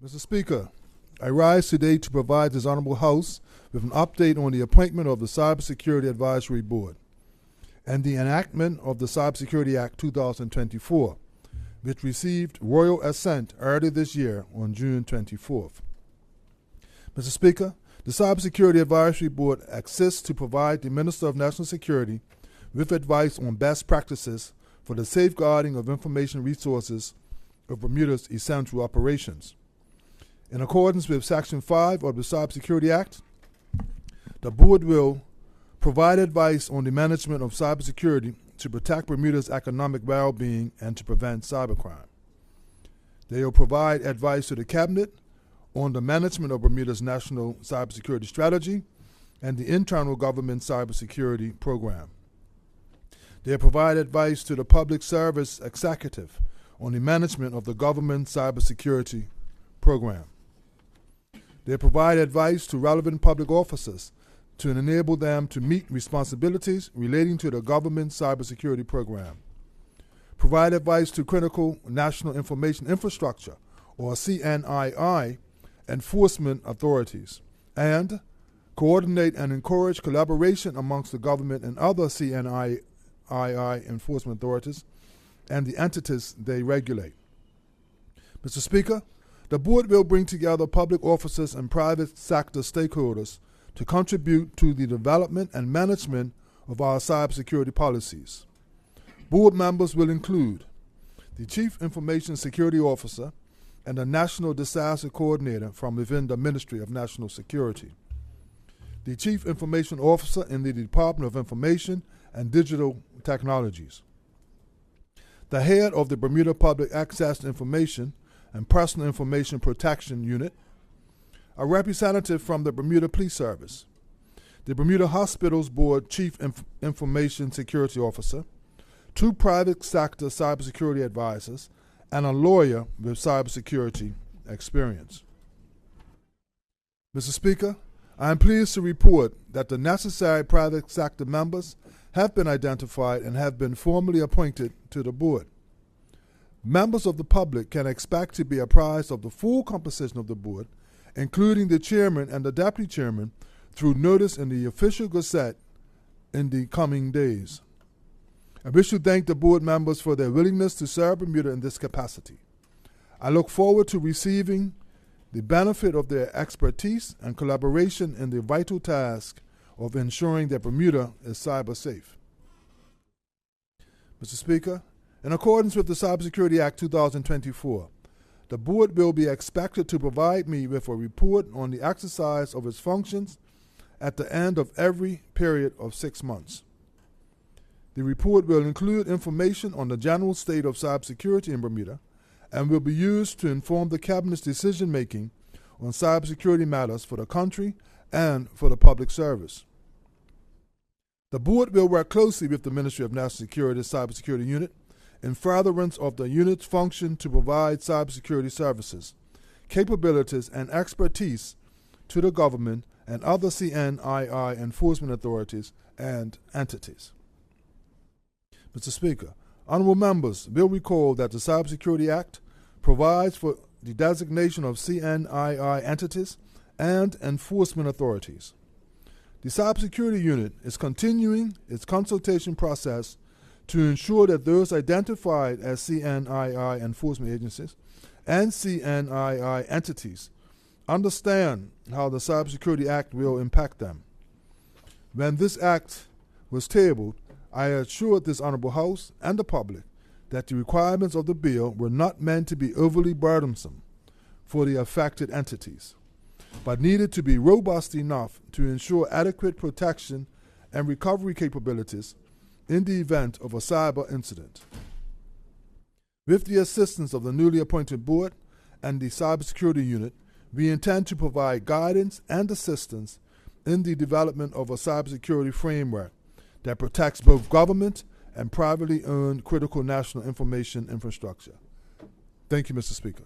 Mr. Speaker, I rise today to provide this Honorable House with an update on the appointment of the Cybersecurity Advisory Board and the enactment of the Cybersecurity Act 2024, which received royal assent early this year on June 24th. Mr. Speaker, the Cybersecurity Advisory Board exists to provide the Minister of National Security with advice on best practices for the safeguarding of information resources of Bermuda's essential operations. In accordance with Section 5 of the Cybersecurity Act, the Board will provide advice on the management of cybersecurity to protect Bermuda's economic well-being and to prevent cybercrime. They will provide advice to the Cabinet on the management of Bermuda's national cybersecurity strategy and the internal government cybersecurity program. They will provide advice to the Public Service Executive on the management of the government cybersecurity program. They provide advice to relevant public officers to enable them to meet responsibilities relating to the government cybersecurity program. Provide advice to critical national information infrastructure, or CNII, enforcement authorities, and coordinate and encourage collaboration amongst the government and other CNII enforcement authorities and the entities they regulate. Mr. Speaker, the Board will bring together public officers and private sector stakeholders to contribute to the development and management of our cybersecurity policies. Board members will include the Chief Information Security Officer and the National Disaster Coordinator from within the Ministry of National Security, the Chief Information Officer in the Department of Information and Digital Technologies, the head of the Bermuda Public Access to Information and Personal Information Protection Unit, a representative from the Bermuda Police Service, the Bermuda Hospitals Board Chief Information Security Officer, 2 private sector cybersecurity advisors, and a lawyer with cybersecurity experience. Mr. Speaker, I am pleased to report that the necessary private sector members have been identified and have been formally appointed to the Board. Members of the public can expect to be apprised of the full composition of the Board, including the Chairman and the Deputy Chairman, through notice in the Official Gazette in the coming days. I wish to thank the Board members for their willingness to serve Bermuda in this capacity. I look forward to receiving the benefit of their expertise and collaboration in the vital task of ensuring that Bermuda is cyber safe. Mr. Speaker, in accordance with the Cybersecurity Act 2024, the Board will be expected to provide me with a report on the exercise of its functions at the end of every period of 6 months. The report will include information on the general state of cybersecurity in Bermuda and will be used to inform the Cabinet's decision-making on cybersecurity matters for the country and for the public service. The Board will work closely with the Ministry of National Security's Cybersecurity Unit in furtherance of the unit's function to provide cybersecurity services, capabilities, and expertise to the government and other CNII enforcement authorities and entities. Mr. Speaker, honorable members will recall that the Cybersecurity Act provides for the designation of CNII entities and enforcement authorities. The Cybersecurity Unit is continuing its consultation process to ensure that those identified as CNII enforcement agencies and CNII entities understand how the Cybersecurity Act will impact them. When this act was tabled, I assured this Honorable House and the public that the requirements of the bill were not meant to be overly burdensome for the affected entities, but needed to be robust enough to ensure adequate protection and recovery capabilities in the event of a cyber incident. With the assistance of the newly appointed Board and the Cybersecurity Unit, we intend to provide guidance and assistance in the development of a cybersecurity framework that protects both government and privately owned critical national information infrastructure. Thank you, Mr. Speaker.